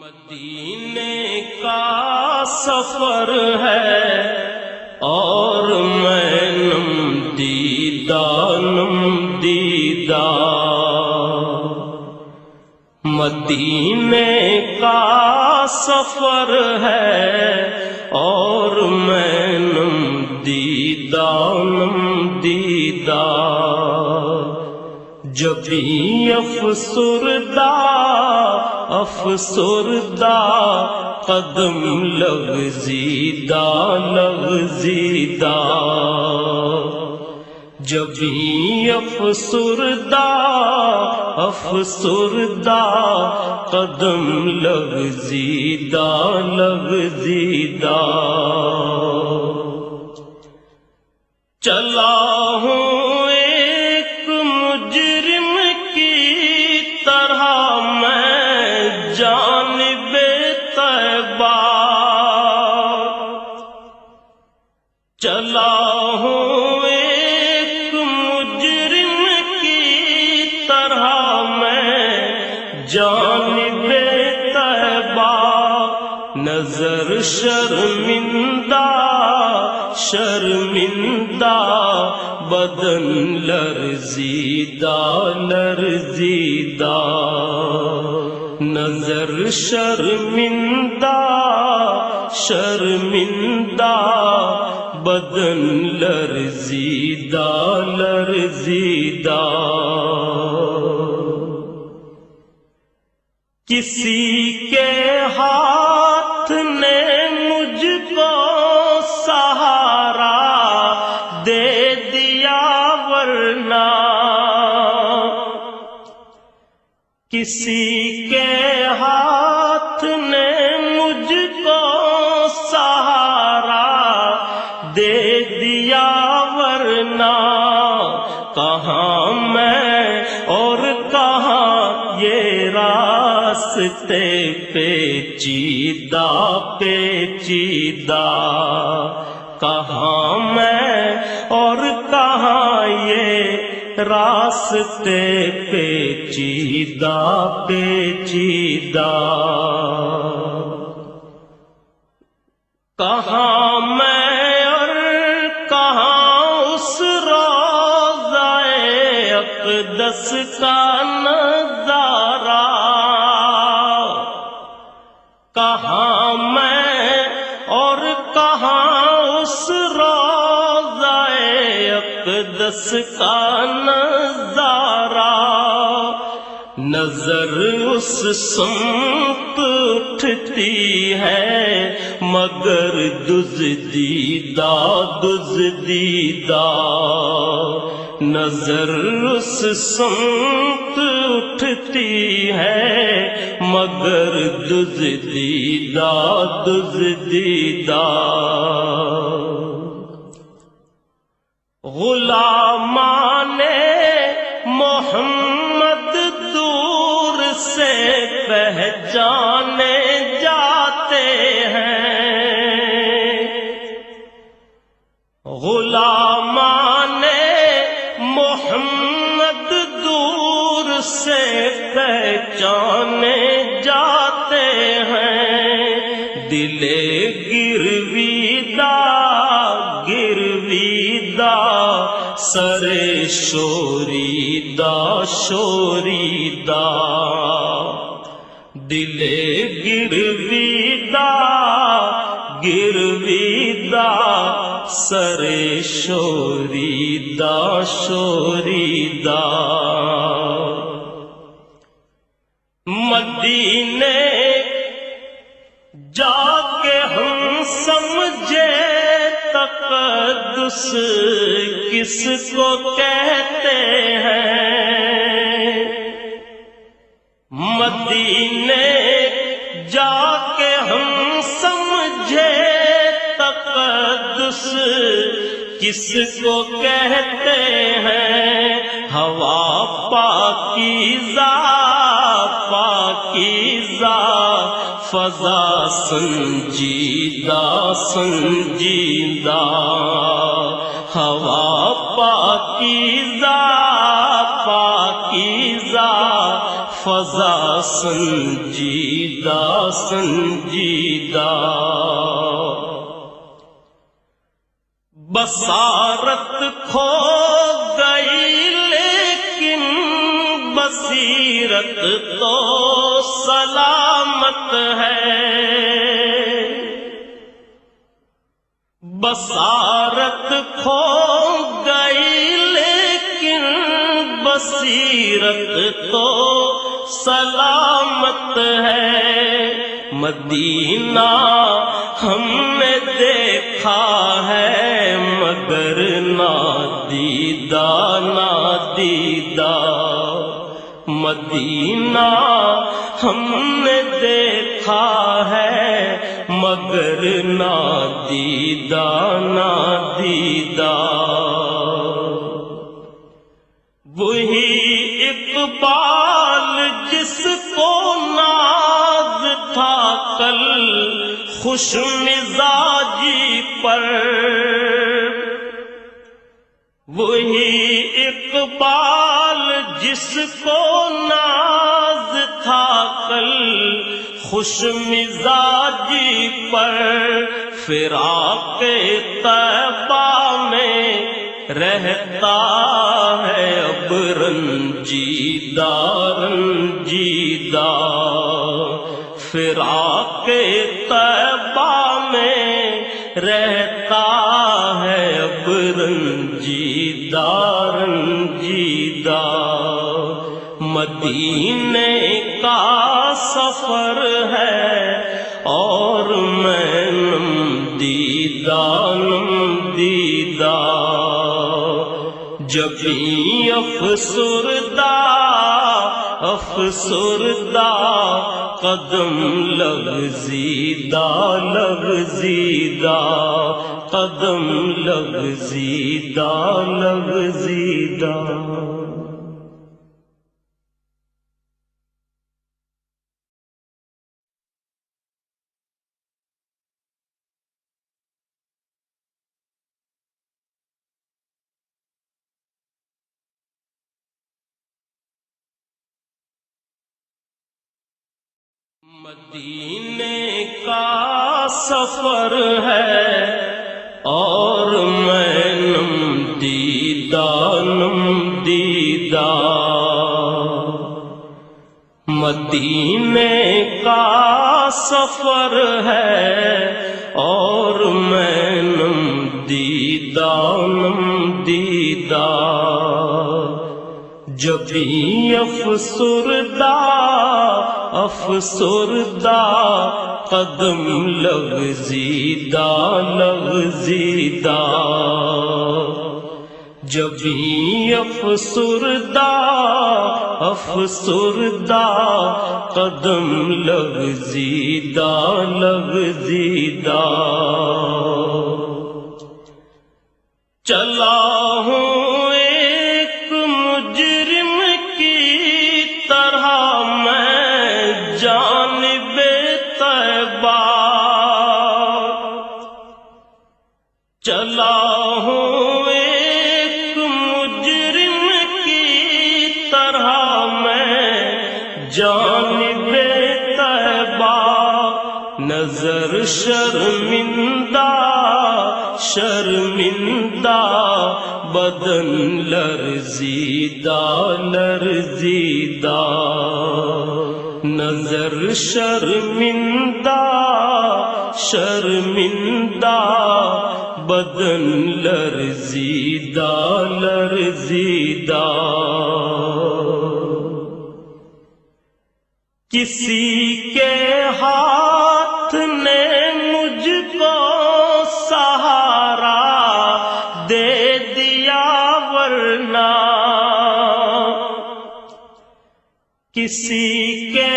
مدینے کا سفر ہے اور میں نم دیدہ مدینے کا سفر ہے اور میں نم دیدہ جبھی افسردہ قدم لغزیدہ جبھی افسردہ قدم لغزیدہ چلا ہوں ایک مجرم کی طرح میں جانب طیبہ چلا ہوں ایک مجرم کی طرح میں جانب طیبہ نظر شرمندہ بدن لرزیدہ نظر شرمندہ بدن لرزیدہ کسی کے ہاتھ نے مجھ کو سہارا دے دیا ورنہ کسی کے ہاتھ نے مجھ کو سہارا دے دیا ورنہ کہاں میں اور کہاں یہ راستے پیچیدہ کہاں میں اور کہاں یہ راستے پیچیدہ کہاں میں اور کہاں اس روضہ اقدس کا نظارہ کہاں میں اور کہاں اس روضہ اقدس کا نظارہ نظر اس سمت اٹھتی ہے مگر دزدیدہ نظر اس سمت اٹھتی ہے مگر دزدیدہ غلامان محمد دور سے پہچانے جاتے ہیں غلامان محمد دور سے پہچانے جاتے ہیں دل گرویدہ سر شوریدہ دل گرویدہ سر شوریدہ مدینے جا کے ہم سمجھے تقدس کس کو کہتے ہیں مدینے جا کے ہم سمجھے تقدس کس کو کہتے ہیں ہوا پاکیزہ فضا سنجیدہ ہوا پاکیزہ فضا سنجیدہ سنجیدہ بصارت کھو گئی لیکن بصیرت تو سلامت ہے، بصارت کھو گئی لیکن بصیرت تو سلامت ہے۔ مدینہ ہم نے دیکھا ہے مگر نادیدہ نادیدہ، مدینہ ہم نے دیکھا ہے مگر نادیدہ نادیدہ۔ وہی اقبال جس کو ناز تھا کل خوش مزاجی پر، وہی اقبال جس کو ناز تھا کل خوش مزاجی پر، فراق طیبہ میں رہتا ہے اب رنجیدہ رنجیدہ، فراق طیبہ میں رہتا ہے اب رنجیدہ رنجیدہ۔ مدینے کا سفر ہے اور میں نمدیدہ نمدیدہ، جبیں افسردہ افسردہ قدم لغزیدہ لغزیدہ، قدم لغزیدہ لغزیدہ۔ مدینے کا سفر ہے اور میں نمدیدہ نمدیدہ، مدینے کا سفر ہے اور میں نمدیدہ نمدیدہ، جبیں افسردہ افسردہ قدم لغزیدہ لغزیدہ، جبیں افسردہ افسردہ قدم لغزیدہ لغزیدہ۔ چلا ہوں ایک مجرم کی طرح میں جانب طیبہ، چلا ہوں ایک مجرم کی طرح میں جانب طیبہ، نظر شرمندہ شرمندہ بدن لرزیدہ لرزیدہ، نظر شرمندہ شرمندہ بدن لرزیدہ لرزیدہ۔ کسی کے ہاتھ نے مجھ کو سہارا دے دیا ورنہ، کسی کے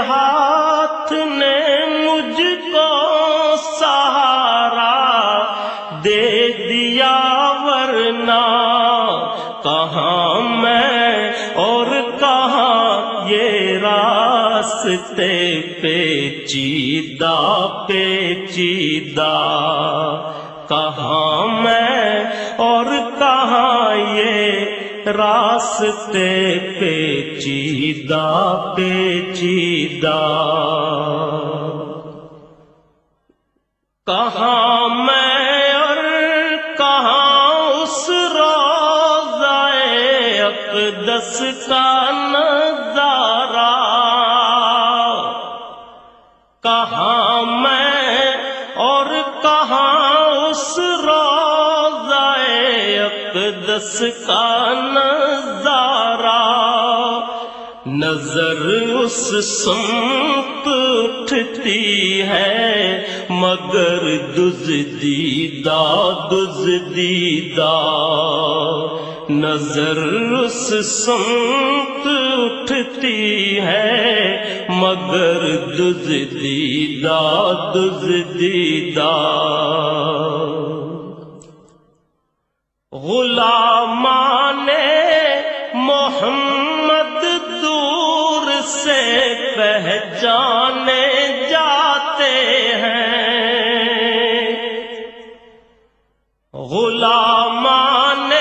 ہاتھ نے مجھ کو سہارا دے دیا ورنہ، کہاں میں اور کہاں یہ راستے پیچیدہ پیچیدہ، کہاں میں اور کہاں یہ راستے پیچیدہ پیچیدہ، کہاں میں اور کہاں اس روضہ اقدس کا نظارہ، کہاں میں اور کہاں اس روضہ اقدس کا نظارہ، نظر اس سمت اٹھتی ہے مگر دزدیدہ دزدیدہ، نظر اس سمت اٹھتی ہے مگر دزدیدہ دزدیدہ، غلامان محمد دور سے پہچانے جاتے ہیں، غلامان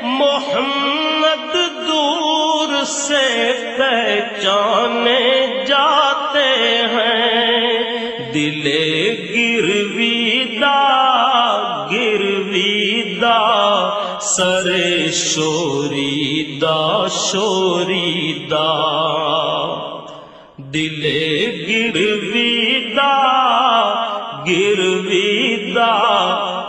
محمد دور سے پہچانے جاتے ہیں، دل گرویدہ گرویدہ سر شوریدہ شوریدہ، دل گرویدہ گرویدہ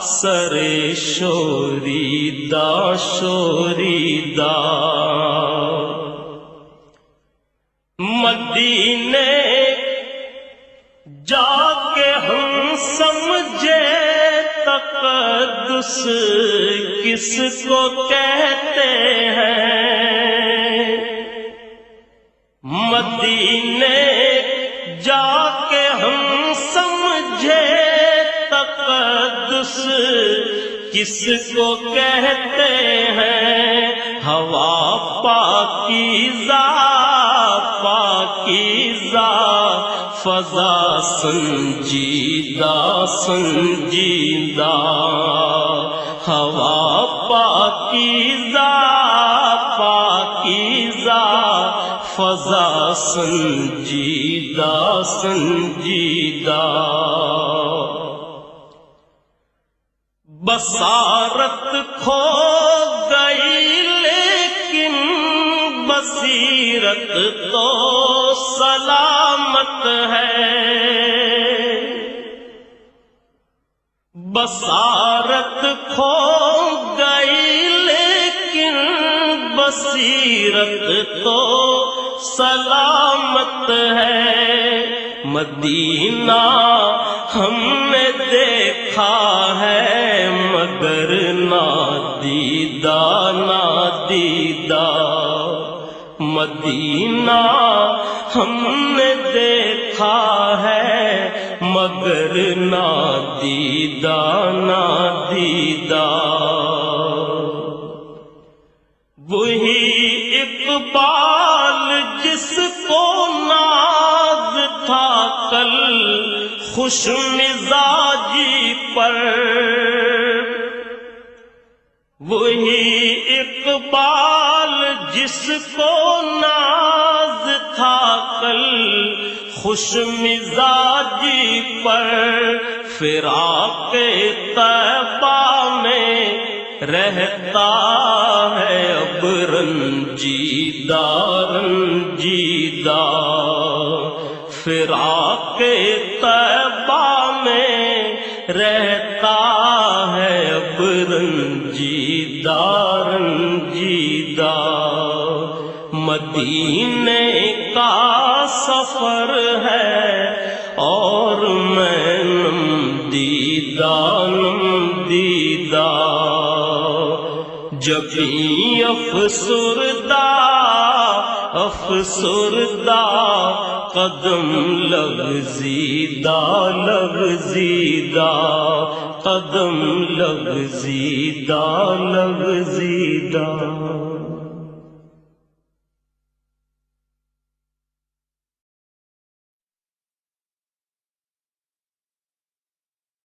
سر شوریدہ شوریدہ، مدینے جا کے ہم سمجھے تقدس کس کو کہتے ہیں، مدینے جا کے ہم سمجھے تقدس کس کو کہتے ہیں، ہوا پاکیزہ پاکیزہ فضا سنجیدہ سنجیدہ، ہوا پاکیزہ پاکیزہ فضا سنجیدہ سنجیدہ، بصارت کھو گئی لیکن بصیرت تو سلامت ہے، بصارت کھو گئی لیکن بصیرت تو سلامت ہے، مدینہ ہم نے دیکھا ہے مگر نادیدہ نادیدہ، مدینہ ہم نے دیکھا ہے مگر نادیدہ نادیدہ، وہی اقبال جس کو ناز تھا کل خوش مزاجی پر، وہی اقبال جس کو ناز تھا کل خوش مزاجی پر، فراق طیبہ میں رہتا ہے اب رنجیدہ رنجیدہ، فراق طیبہ میں رہتا ہے اب رنجیدہ رنجیدہ، مدینے کا سفر ہے اور میں نمدیدہ نمدیدہ، جبیں افسردہ افسردہ قدم لغزیدہ لغزیدہ، قدم لغزیدہ لغزیدہ۔